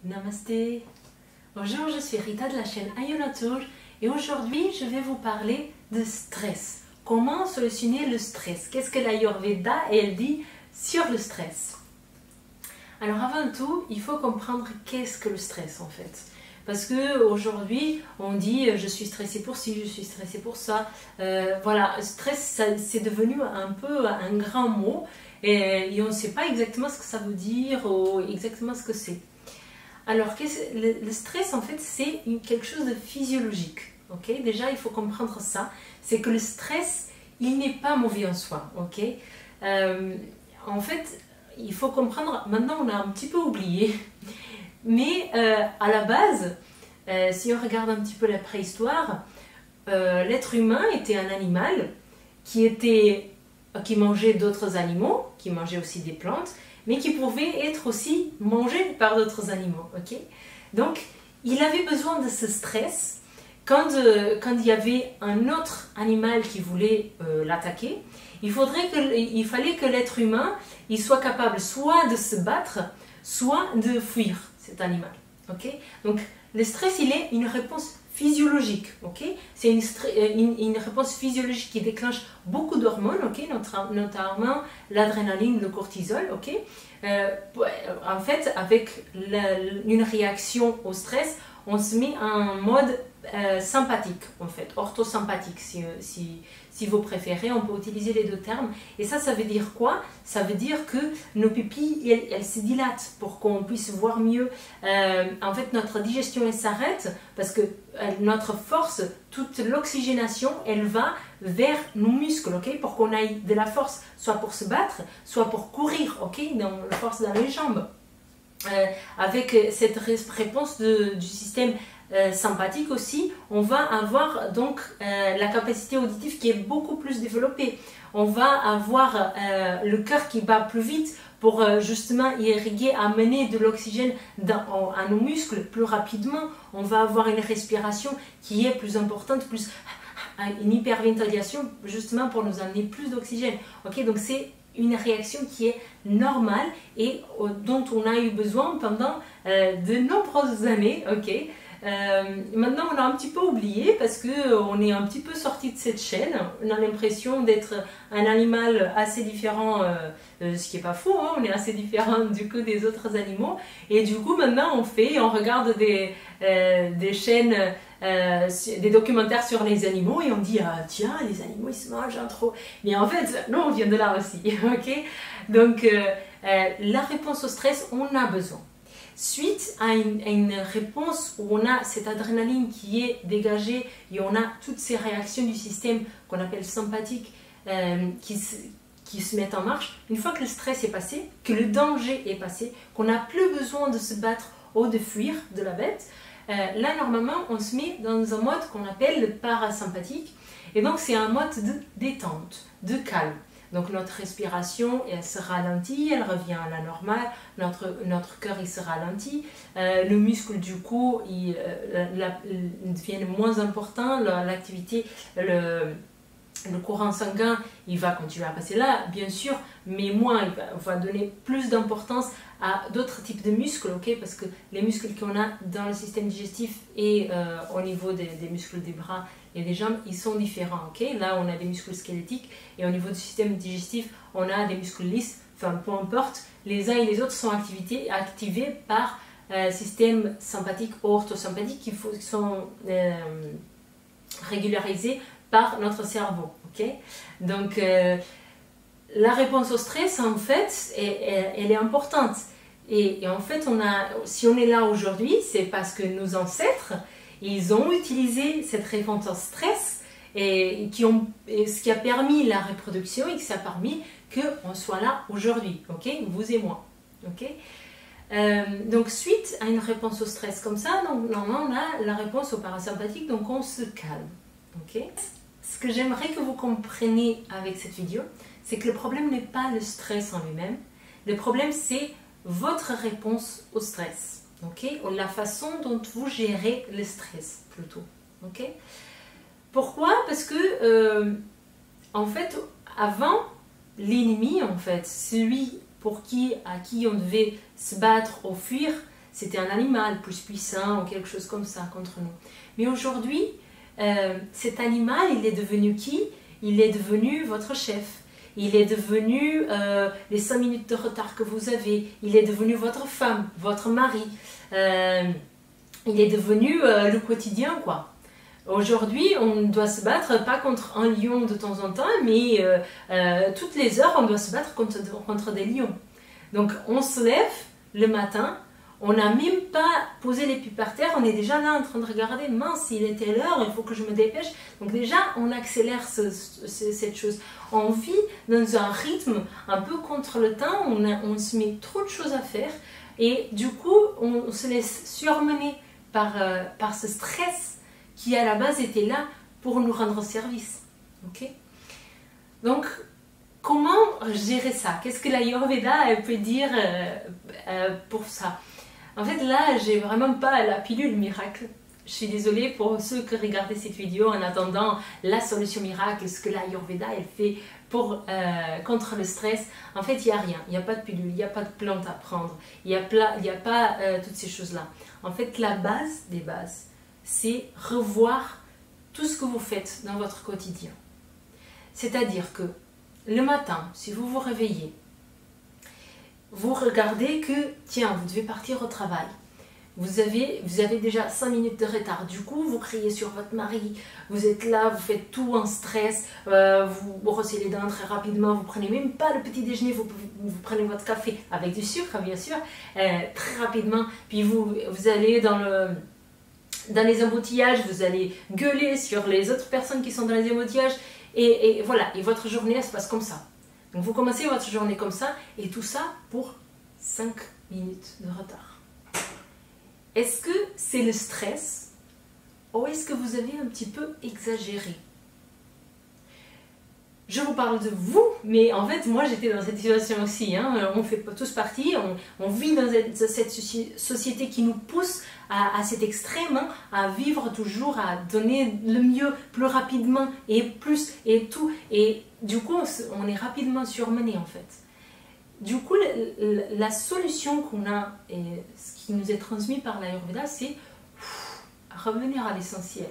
Namasté. Bonjour, je suis Rita de la chaîne Ayurnatur et aujourd'hui je vais vous parler de stress. Comment solutionner le stress? Qu'est-ce que l'Ayurveda elle dit sur le stress? Alors avant tout, il faut comprendre qu'est-ce que le stress en fait. Parce que aujourd'hui, on dit je suis stressé pour ci, je suis stressé pour ça. Voilà, stress, c'est devenu un peu un grand mot et on ne sait pas exactement ce que ça veut dire ou exactement ce que c'est. Alors, le stress, en fait, c'est quelque chose de physiologique. Okay? Déjà, il faut comprendre ça. C'est que le stress, il n'est pas mauvais en soi. Okay? En fait, il faut comprendre, maintenant on a un petit peu oublié, mais à la base, si on regarde un petit peu la préhistoire, l'être humain était un animal qui mangeait d'autres animaux, qui mangeait aussi des plantes, mais qui pouvait être aussi mangé par d'autres animaux. Okay? Donc, il avait besoin de ce stress quand il y avait un autre animal qui voulait l'attaquer. Il fallait que l'être humain il soit capable soit de se battre, soit de fuir cet animal. Okay? Donc, le stress, il est une réponse physiologique. Okay? C'est une réponse physiologique qui déclenche beaucoup d'hormones, okay? Notamment l'adrénaline, le cortisol. Okay? En fait, avec une réaction au stress, on se met en mode sympathique, en fait, orthosympathique, si vous préférez, on peut utiliser les deux termes. Et ça veut dire quoi? Ça veut dire que nos pupilles, elles se dilatent pour qu'on puisse voir mieux. En fait, notre digestion, elle s'arrête parce que notre force, toute l'oxygénation, elle va vers nos muscles, okay? Pour qu'on ait de la force, soit pour se battre, soit pour courir, okay? Donc, la force dans les jambes. Avec cette réponse du système sympathique aussi, on va avoir donc la capacité auditive qui est beaucoup plus développée. On va avoir le cœur qui bat plus vite pour justement irriguer, amener de l'oxygène à nos muscles plus rapidement. On va avoir une respiration qui est plus importante, plus une hyperventilation justement pour nous amener plus d'oxygène. Okay? Donc c'est une réaction qui est normale et dont on a eu besoin pendant de nombreuses années. Okay? Maintenant on a un petit peu oublié parce qu'on est un petit peu sorti de cette chaîne. On a l'impression d'être un animal assez différent, ce qui n'est pas faux, hein, on est assez différent du coup des autres animaux. Et du coup maintenant on regarde des chaînes, des documentaires sur les animaux et on dit ah, tiens les animaux ils se mangent hein, trop. Mais en fait non, on vient de là aussi. Okay? Donc la réponse au stress, on a besoin. Suite à une réponse où on a cette adrénaline qui est dégagée et on a toutes ces réactions du système qu'on appelle sympathique qui se mettent en marche, une fois que le stress est passé, que le danger est passé, qu'on n'a plus besoin de se battre ou de fuir de la bête, là normalement on se met dans un mode qu'on appelle le parasympathique et donc c'est un mode de détente, de calme. Donc notre respiration elle se ralentit, elle revient à la normale, notre cœur il se ralentit, le muscle du cou il devient moins important, l'activité, le courant sanguin il va continuer à passer là bien sûr, mais moins, on va donner plus d'importance à d'autres types de muscles, okay? Parce que les muscles qu'on a dans le système digestif et au niveau des muscles des bras et des jambes, ils sont différents. Okay? Là, on a des muscles squelettiques et au niveau du système digestif, on a des muscles lisses, enfin peu importe, les uns et les autres sont activés par système sympathique ou orthosympathique qui sont régularisés par notre cerveau. Okay? Donc, la réponse au stress, en fait, elle est importante. Et en fait, si on est là aujourd'hui, c'est parce que nos ancêtres, ils ont utilisé cette réponse au stress et ce qui a permis la reproduction et qui a permis qu'on soit là aujourd'hui, okay? Vous et moi. Okay? Donc, suite à une réponse au stress comme ça, donc, normalement, on a la réponse au parasympathique, donc on se calme. Okay? Ce que j'aimerais que vous compreniez avec cette vidéo, c'est que le problème n'est pas le stress en lui-même. Le problème, c'est votre réponse au stress. Okay? La façon dont vous gérez le stress, plutôt. Okay? Pourquoi? Parce que, en fait, avant, l'ennemi, en fait, celui à qui on devait se battre ou fuir, c'était un animal plus puissant ou quelque chose comme ça contre nous. Mais aujourd'hui, cet animal, il est devenu qui? Il est devenu votre chef. Il est devenu les 5 minutes de retard que vous avez. Il est devenu votre femme, votre mari. Il est devenu le quotidien, quoi. Aujourd'hui, on doit se battre pas contre un lion de temps en temps, mais toutes les heures, on doit se battre contre des lions. Donc, on se lève le matin, on n'a même pas posé les pieds par terre, on est déjà là en train de regarder, mince, il était l'heure, il faut que je me dépêche. Donc déjà, on accélère cette chose. On vit dans un rythme un peu contre le temps, on se met trop de choses à faire et du coup, on se laisse surmener par ce stress qui à la base était là pour nous rendre service. Ok? Donc, comment gérer ça? Qu'est-ce que l'Ayurveda peut dire pour ça? En fait, là, j'ai vraiment pas la pilule miracle. Je suis désolée pour ceux qui regardaient cette vidéo en attendant la solution miracle, ce que l'Ayurveda elle fait contre le stress. En fait, il n'y a rien. Il n'y a pas de pilule, il n'y a pas de plante à prendre. Il n'y a pas toutes ces choses-là. En fait, la base des bases, c'est revoir tout ce que vous faites dans votre quotidien. C'est-à-dire que le matin, si vous vous réveillez, vous regardez que, tiens, vous devez partir au travail. Vous avez déjà 5 minutes de retard. Du coup, vous criez sur votre mari, vous êtes là, vous faites tout en stress, vous brossez les dents très rapidement, vous prenez même pas le petit déjeuner, vous prenez votre café avec du sucre, bien sûr, très rapidement. Puis vous allez dans les embouteillages, vous allez gueuler sur les autres personnes qui sont dans les embouteillages. Et voilà, et votre journée, elle se passe comme ça. Donc vous commencez votre journée comme ça, et tout ça pour 5 minutes de retard. Est-ce que c'est le stress ou est-ce que vous avez un petit peu exagéré? Je vous parle de vous, mais en fait, moi j'étais dans cette situation aussi. Hein. On fait tous partie, on vit dans cette société qui nous pousse à cet extrême, hein, à vivre toujours, à donner le mieux plus rapidement et plus et tout. Et du coup, on est rapidement surmené en fait. Du coup, la solution qu'on a, et ce qui nous est transmis par l'Ayurveda, c'est revenir à l'essentiel.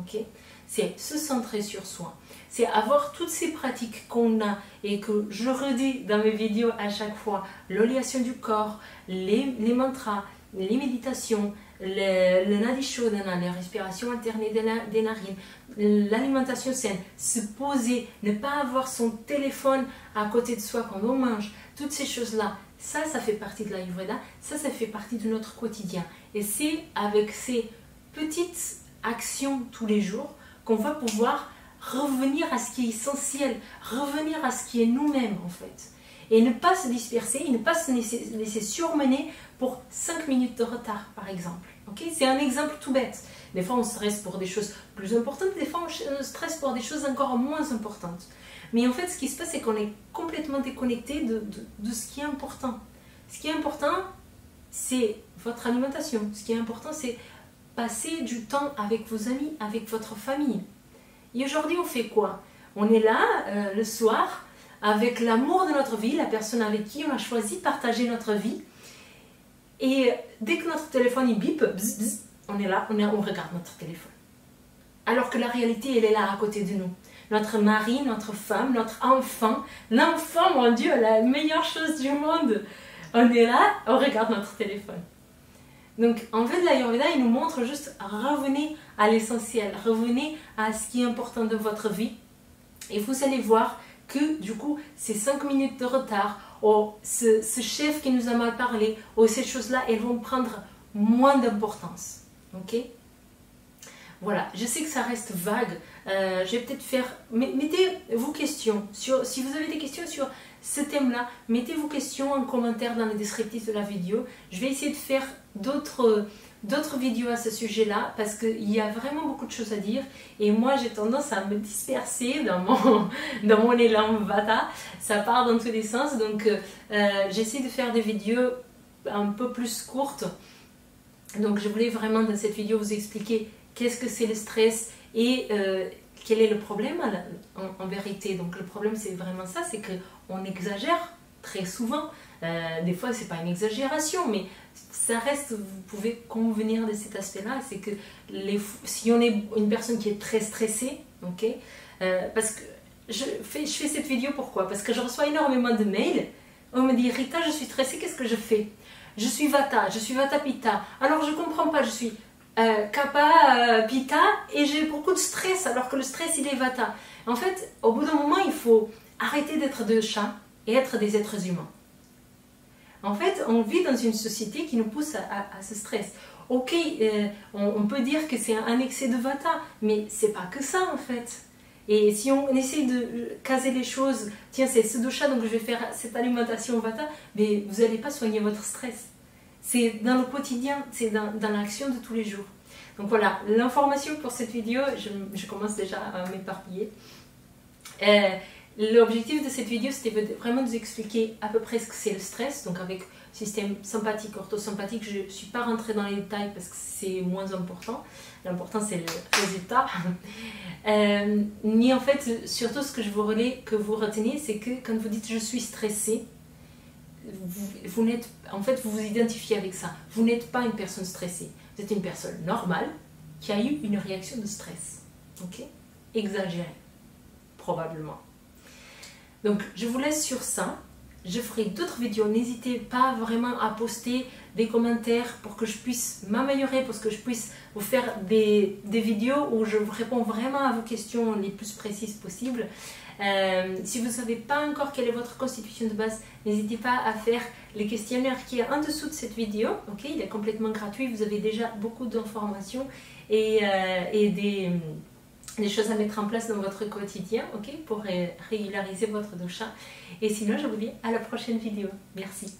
Okay? C'est se centrer sur soi. C'est avoir toutes ces pratiques qu'on a et que je redis dans mes vidéos à chaque fois. L'oléation du corps, les mantras, les méditations, le nadi shodhana, les respirations alternées des narines, l'alimentation saine, se poser, ne pas avoir son téléphone à côté de soi quand on mange. Toutes ces choses-là, ça fait partie de l'Ayurveda, ça fait partie de notre quotidien. Et c'est avec ces petites actions tous les jours qu'on va pouvoir revenir à ce qui est essentiel, revenir à ce qui est nous-mêmes en fait. Et ne pas se disperser, et ne pas se laisser surmener pour 5 minutes de retard par exemple. Okay? C'est un exemple tout bête. Des fois on stresse pour des choses plus importantes, des fois on stresse pour des choses encore moins importantes. Mais en fait ce qui se passe c'est qu'on est complètement déconnecté de ce qui est important. Ce qui est important c'est votre alimentation. Ce qui est important c'est passer du temps avec vos amis, avec votre famille. Et aujourd'hui, on fait quoi? On est là le soir avec l'amour de notre vie, la personne avec qui on a choisi de partager notre vie. Et dès que notre téléphone il bip, bzz, bzz, on est là, on regarde notre téléphone. Alors que la réalité, elle est là à côté de nous. Notre mari, notre femme, notre enfant. L'enfant, mon Dieu, la meilleure chose du monde. On est là, on regarde notre téléphone. Donc, en fait, l'Ayurveda, il nous montre juste, revenez à l'essentiel, revenez à ce qui est important de votre vie. Et vous allez voir que, du coup, ces 5 minutes de retard, ou ce chef qui nous a mal parlé, ou ces choses-là, elles vont prendre moins d'importance. Ok? Voilà, je sais que ça reste vague. Je vais peut-être faire... Mettez vos questions. Si vous avez des questions sur ce thème-là, mettez vos questions en commentaire dans le descriptif de la vidéo. Je vais essayer de faire d'autres vidéos à ce sujet-là parce qu'il y a vraiment beaucoup de choses à dire. Et moi, j'ai tendance à me disperser dans mon élan Vata. Ça part dans tous les sens. Donc, j'essaie de faire des vidéos un peu plus courtes. Donc, je voulais vraiment dans cette vidéo vous expliquer qu'est-ce que c'est le stress et quel est le problème en vérité. Donc le problème c'est vraiment ça, c'est qu'on exagère très souvent. Des fois c'est pas une exagération, mais ça reste, vous pouvez convenir de cet aspect-là, c'est que si on est une personne qui est très stressée, ok, parce que je fais cette vidéo pourquoi? Parce que je reçois énormément de mails, on me dit Rita, je suis stressée, qu'est-ce que je fais? Je suis Vata, je suis Vata Pitta, alors je comprends pas, je suis Kapha Pitta et j'ai beaucoup de stress alors que le stress il est Vata. En fait, au bout d'un moment, il faut arrêter d'être des chats et être des êtres humains. En fait, on vit dans une société qui nous pousse à ce stress. Ok, on peut dire que c'est un excès de Vata, mais c'est pas que ça en fait. Et si on essaie de caser les choses, tiens, c'est ce dosha, donc je vais faire cette alimentation Vata, mais vous n'allez pas soigner votre stress. C'est dans le quotidien, c'est dans l'action de tous les jours. Donc voilà, l'information pour cette vidéo, je commence déjà à m'éparpiller. L'objectif de cette vidéo, c'était vraiment de vous expliquer à peu près ce que c'est le stress, donc avec système sympathique, orthosympathique. Je ne suis pas rentrée dans les détails parce que c'est moins important. L'important, c'est le résultat. Mais en fait, surtout ce que je vous relais, que vous retenez, c'est que quand vous dites « je suis stressée », en fait, vous vous identifiez avec ça. Vous n'êtes pas une personne stressée. Vous êtes une personne normale qui a eu une réaction de stress. Ok? Exagérée, probablement. Donc, je vous laisse sur ça. Je ferai d'autres vidéos. N'hésitez pas vraiment à poster des commentaires pour que je puisse m'améliorer, pour que je puisse vous faire des vidéos où je vous réponds vraiment à vos questions les plus précises possibles. Si vous ne savez pas encore quelle est votre constitution de base, n'hésitez pas à faire le questionnaire qui est en dessous de cette vidéo. Okay, il est complètement gratuit, vous avez déjà beaucoup d'informations et des choses à mettre en place dans votre quotidien, okay, pour régulariser votre dosha. Et sinon, je vous dis à la prochaine vidéo. Merci.